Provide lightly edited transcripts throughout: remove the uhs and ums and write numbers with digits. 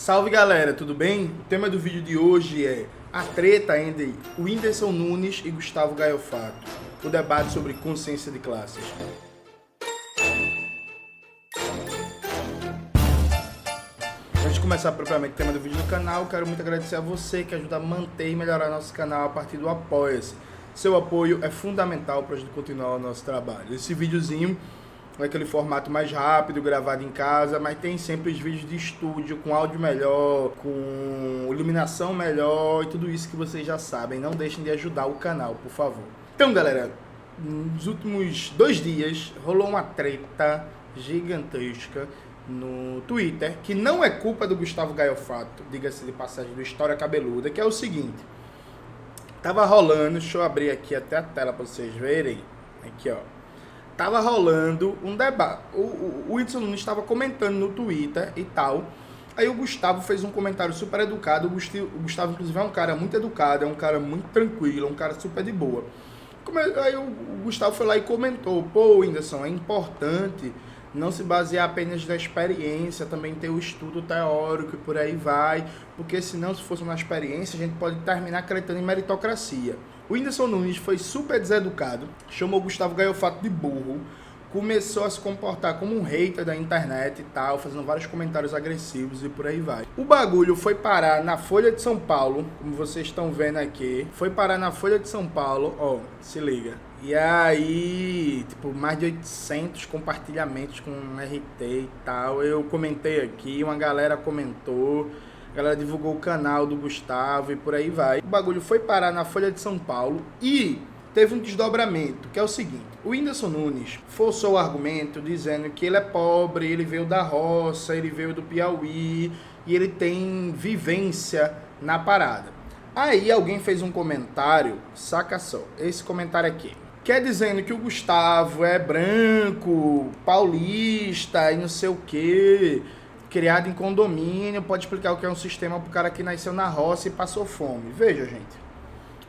Salve galera, tudo bem? O tema do vídeo de hoje é a treta entre Whindersson Nunes e Gustavo Gaiofato, o debate sobre consciência de classes. Antes de começar propriamente o tema do vídeo do canal, quero muito agradecer a você que ajuda a manter e melhorar nosso canal a partir do Apoia-se. Seu apoio é fundamental para a gente continuar o nosso trabalho. Esse videozinho é aquele formato mais rápido, gravado em casa, mas tem sempre os vídeos de estúdio, com áudio melhor, com iluminação melhor e tudo isso que vocês já sabem. Não deixem de ajudar o canal, por favor. Então, galera, nos últimos 2 dias rolou uma treta gigantesca no Twitter, que não é culpa do Gustavo Gaiofato, diga-se de passagem, do História Cabeluda, que é o seguinte. Tava rolando, deixa eu abrir aqui até a tela para vocês verem. Aqui, ó. Tava rolando um debate. O Whindersson Nunes estava comentando no Twitter e tal. Aí o Gustavo fez um comentário super educado. O Gustavo, inclusive, é um cara muito educado, é um cara muito tranquilo, é um cara super de boa. Aí o Gustavo foi lá e comentou: pô, Whindersson, é importante não se basear apenas na experiência, também ter o estudo teórico e por aí vai, porque senão, se fosse uma experiência, a gente pode terminar acreditando em meritocracia. O Whindersson Nunes foi super deseducado, chamou o Gustavo Gaiofato de burro, começou a se comportar como um hater da internet e tal, fazendo vários comentários agressivos e por aí vai. O bagulho foi parar na Folha de São Paulo, como vocês estão vendo aqui, foi parar na Folha de São Paulo, ó, se liga. E aí, tipo, mais de 800 compartilhamentos com RT e tal. Eu comentei aqui, uma galera comentou, a galera divulgou o canal do Gustavo e por aí vai. O bagulho foi parar na Folha de São Paulo e teve um desdobramento, que é o seguinte. O Whindersson Nunes forçou o argumento dizendo que ele é pobre, ele veio da roça, ele veio do Piauí e ele tem vivência na parada. Aí alguém fez um comentário, saca só, esse comentário aqui. Quer dizendo que o Gustavo é branco, paulista e não sei o quê, criado em condomínio, pode explicar o que é um sistema pro cara que nasceu na roça e passou fome. Veja, gente,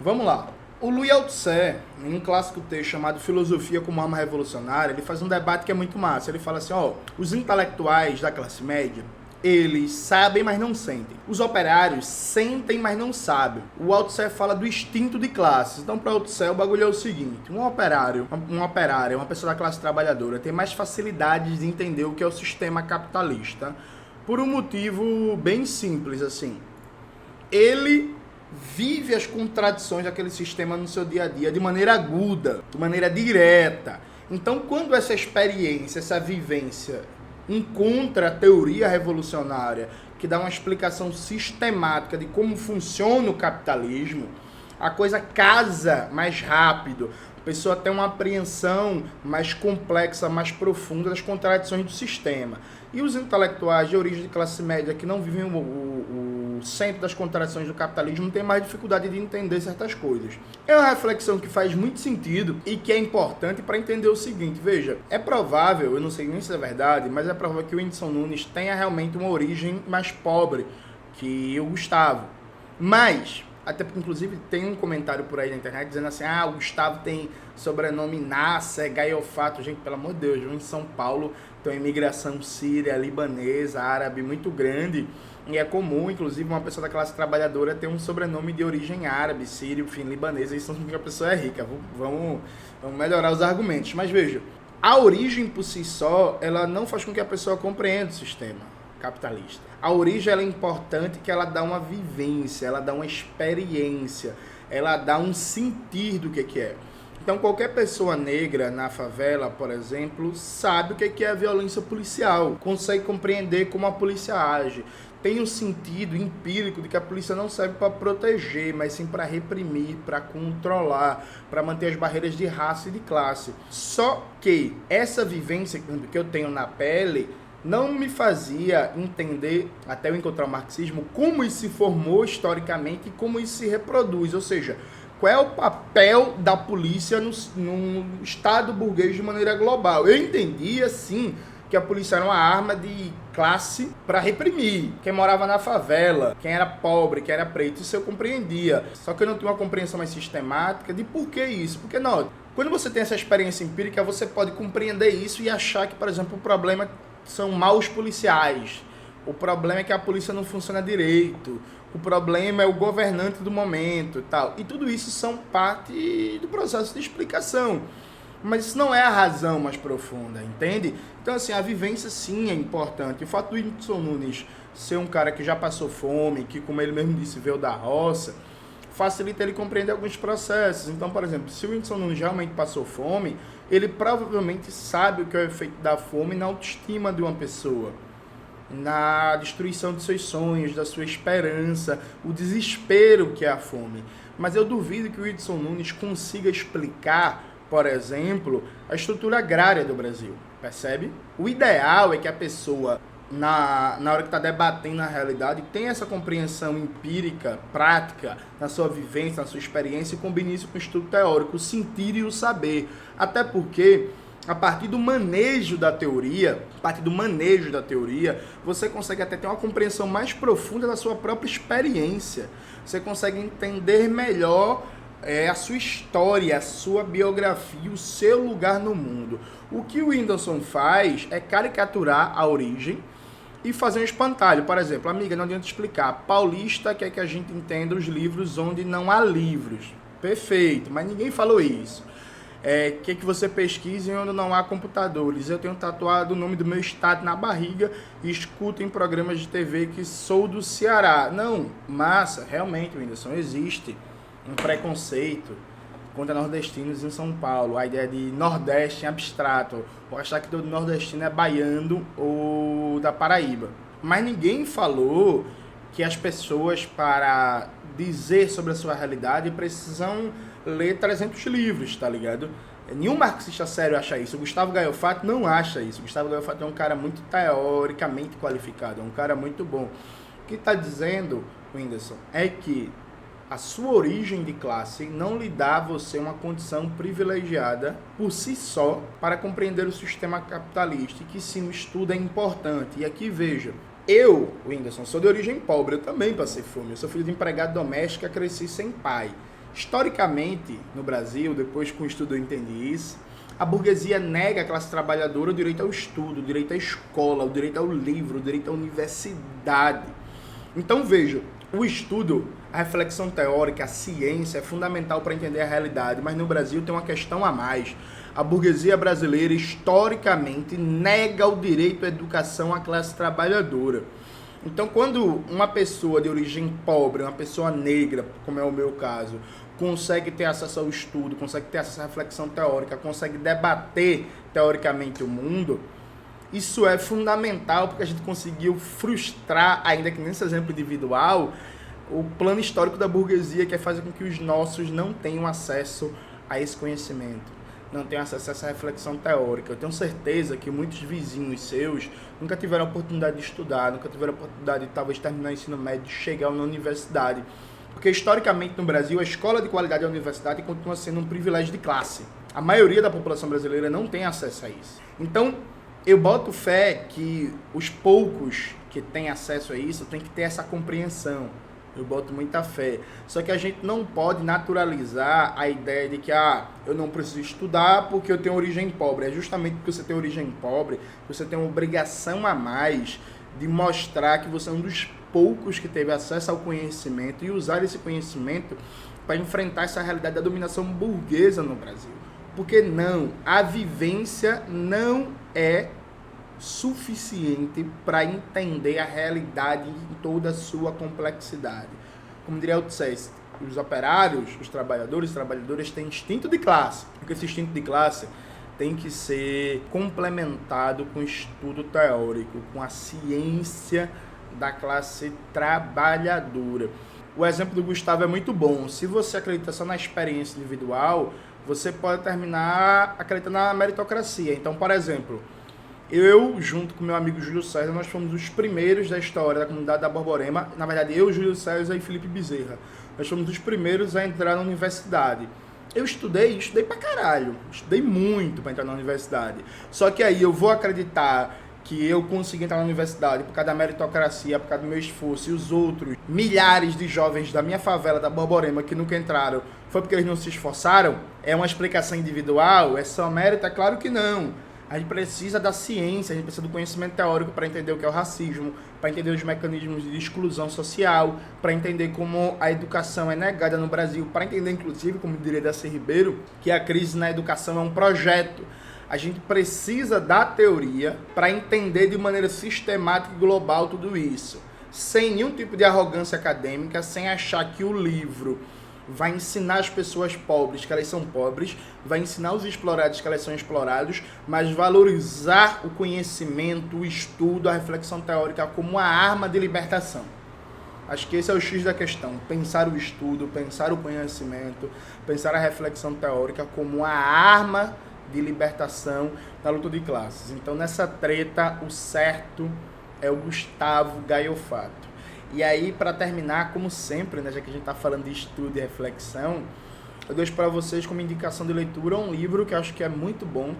vamos lá. O Louis Althusser, em um clássico texto chamado Filosofia como Arma Revolucionária, ele faz um debate que é muito massa. Ele fala assim, ó, os intelectuais da classe média, eles sabem, mas não sentem. Os operários sentem, mas não sabem. O Althusser fala do instinto de classes. Então, para o Althusser, o bagulho é o seguinte. Um operário, uma pessoa da classe trabalhadora, tem mais facilidade de entender o que é o sistema capitalista. Por um motivo bem simples, assim. Ele vive as contradições daquele sistema no seu dia a dia de maneira aguda, de maneira direta. Então, quando essa experiência, essa vivência encontra a teoria revolucionária que dá uma explicação sistemática de como funciona o capitalismo, a coisa casa mais rápido, a pessoa tem uma apreensão mais complexa, mais profunda das contradições do sistema. E os intelectuais de origem de classe média que não vivem o centro das contradições do capitalismo têm mais dificuldade de entender certas coisas. É uma reflexão que faz muito sentido e que é importante para entender o seguinte. Veja, é provável, eu não sei nem se é verdade, mas é provável que o Whindersson Nunes tenha realmente uma origem mais pobre que o Gustavo. Mas, até porque inclusive tem um comentário por aí na internet dizendo assim, o Gustavo tem sobrenome Nasser, Gaiofato. Gente, pelo amor de Deus, em São Paulo tem uma imigração síria, libanesa, árabe muito grande. E é comum, inclusive, uma pessoa da classe trabalhadora ter um sobrenome de origem árabe, sírio, enfim, libanesa. Isso não significa que a pessoa é rica. Vamos melhorar os argumentos. Mas veja, a origem por si só, ela não faz com que a pessoa compreenda o sistema capitalista. A origem ela é importante, que ela dá uma vivência, ela dá uma experiência, ela dá um sentir do que é. Então, qualquer pessoa negra na favela, por exemplo, sabe o que é a violência policial, consegue compreender como a polícia age, tem um sentido empírico de que a polícia não serve para proteger, mas sim para reprimir, para controlar, para manter as barreiras de raça e de classe. Só que essa vivência que eu tenho na pele não me fazia entender, até eu encontrar o marxismo, como isso se formou historicamente e como isso se reproduz, ou seja, qual é o papel da polícia no Estado burguês de maneira global. Eu entendia, sim, que a polícia era uma arma de classe para reprimir quem morava na favela, quem era pobre, quem era preto, isso eu compreendia. Só que eu não tinha uma compreensão mais sistemática de por que isso. Porque, não, quando você tem essa experiência empírica, você pode compreender isso e achar que, por exemplo, o problema são maus policiais, o problema é que a polícia não funciona direito, o problema é o governante do momento e tal. E tudo isso são parte do processo de explicação. Mas isso não é a razão mais profunda, entende? Então, assim, a vivência sim é importante. O fato do Whindersson Nunes ser um cara que já passou fome, que, como ele mesmo disse, veio da roça, facilita ele compreender alguns processos. Então, por exemplo, se o Whindersson Nunes realmente passou fome, ele provavelmente sabe o que é o efeito da fome na autoestima de uma pessoa, na destruição de seus sonhos, da sua esperança, o desespero que é a fome. Mas eu duvido que o Whindersson Nunes consiga explicar, por exemplo, a estrutura agrária do Brasil, percebe? O ideal é que a pessoa, na hora que está debatendo a realidade, tenha essa compreensão empírica, prática, na sua vivência, na sua experiência, e combine isso com o estudo teórico, o sentir e o saber. Até porque, a partir do manejo da teoria, você consegue até ter uma compreensão mais profunda da sua própria experiência. Você consegue entender melhor a sua história, a sua biografia, o seu lugar no mundo. O que o Whindersson faz é caricaturar a origem e fazer um espantalho. Por exemplo, amiga, não adianta explicar. Paulista quer que a gente entenda os livros onde não há livros. Perfeito, mas ninguém falou isso. Quer que você pesquise onde não há computadores. Eu tenho tatuado o nome do meu estado na barriga e escuto em programas de TV que sou do Ceará. Não, massa, realmente, Whindersson, existe um preconceito contra nordestinos em São Paulo, a ideia de Nordeste em abstrato, ou achar que todo nordestino é baiano ou da Paraíba. Mas ninguém falou que as pessoas, para dizer sobre a sua realidade, precisam ler 300 livros, tá ligado? Nenhum marxista sério acha isso. O Gustavo Gaio Fato não acha isso. O Gustavo Gaio Fato é um cara muito teoricamente qualificado, é um cara muito bom. O que está dizendo, Whindersson, é que a sua origem de classe não lhe dá a você uma condição privilegiada por si só para compreender o sistema capitalista, e que sim, o estudo é importante. E aqui veja, eu, Whindersson, sou de origem pobre, eu também passei fome, eu sou filho de empregado doméstico, cresci sem pai. Historicamente, no Brasil, depois com o estudo eu entendi isso, a burguesia nega à classe trabalhadora o direito ao estudo, o direito à escola, o direito ao livro, o direito à universidade. Então veja, o estudo, a reflexão teórica, a ciência é fundamental para entender a realidade, mas no Brasil tem uma questão a mais. A burguesia brasileira, historicamente, nega o direito à educação à classe trabalhadora. Então, quando uma pessoa de origem pobre, uma pessoa negra, como é o meu caso, consegue ter acesso ao estudo, consegue ter acesso à reflexão teórica, consegue debater teoricamente o mundo, isso é fundamental porque a gente conseguiu frustrar, ainda que nesse exemplo individual, o plano histórico da burguesia, que é fazer com que os nossos não tenham acesso a esse conhecimento, não tenham acesso a essa reflexão teórica. Eu tenho certeza que muitos vizinhos seus nunca tiveram a oportunidade de estudar, nunca tiveram a oportunidade de talvez terminar o ensino médio, de chegar na universidade. Porque historicamente no Brasil, a escola de qualidade da universidade continua sendo um privilégio de classe. A maioria da população brasileira não tem acesso a isso. Então, eu boto fé que os poucos que têm acesso a isso têm que ter essa compreensão. Eu boto muita fé. Só que a gente não pode naturalizar a ideia de que eu não preciso estudar porque eu tenho origem pobre. É justamente porque você tem origem pobre que você tem uma obrigação a mais de mostrar que você é um dos poucos que teve acesso ao conhecimento e usar esse conhecimento para enfrentar essa realidade da dominação burguesa no Brasil. Porque não, a vivência não é suficiente para entender a realidade em toda a sua complexidade. Como diria Althusser, os operários, os trabalhadoras têm instinto de classe, porque esse instinto de classe tem que ser complementado com estudo teórico, com a ciência da classe trabalhadora. O exemplo do Gustavo é muito bom. Se você acredita só na experiência individual, você pode terminar acreditando na meritocracia. Então, por exemplo, eu, junto com meu amigo Júlio César, nós fomos os primeiros da história da comunidade da Borborema. Na verdade, eu, Júlio César e Felipe Bezerra. Nós fomos os primeiros a entrar na universidade. Eu estudei pra caralho. Estudei muito para entrar na universidade. Só que aí eu vou acreditar que eu consegui entrar na universidade por causa da meritocracia, por causa do meu esforço, e os outros milhares de jovens da minha favela, da Borborema, que nunca entraram, foi porque eles não se esforçaram? É uma explicação individual? É só mérito? É claro que não. A gente precisa da ciência, a gente precisa do conhecimento teórico para entender o que é o racismo, para entender os mecanismos de exclusão social, para entender como a educação é negada no Brasil, para entender, inclusive, como diria Darcy Ribeiro, que a crise na educação é um projeto. A gente precisa da teoria para entender de maneira sistemática e global tudo isso, sem nenhum tipo de arrogância acadêmica, sem achar que o livro vai ensinar as pessoas pobres que elas são pobres, vai ensinar os explorados que elas são explorados, mas valorizar o conhecimento, o estudo, a reflexão teórica como a arma de libertação. Acho que esse é o X da questão, pensar o estudo, pensar o conhecimento, pensar a reflexão teórica como a arma de libertação na luta de classes. Então, nessa treta, o certo é o Gustavo Gaiofato. E aí, para terminar, como sempre, né, já que a gente está falando de estudo e reflexão, eu deixo para vocês como indicação de leitura um livro que eu acho que é muito bom,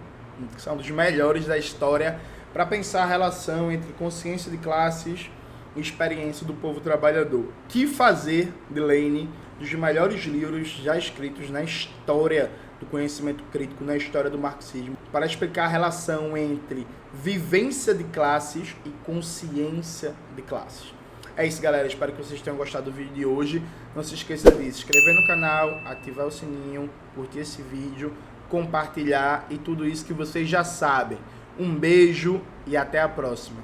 que são um dos melhores da história, para pensar a relação entre consciência de classes e experiência do povo trabalhador. Que Fazer, de Lane, dos melhores livros já escritos na história do conhecimento crítico, na história do marxismo, para explicar a relação entre vivência de classes e consciência de classes. É isso, galera. Espero que vocês tenham gostado do vídeo de hoje. Não se esqueça de se inscrever no canal, ativar o sininho, curtir esse vídeo, compartilhar e tudo isso que vocês já sabem. Um beijo e até a próxima.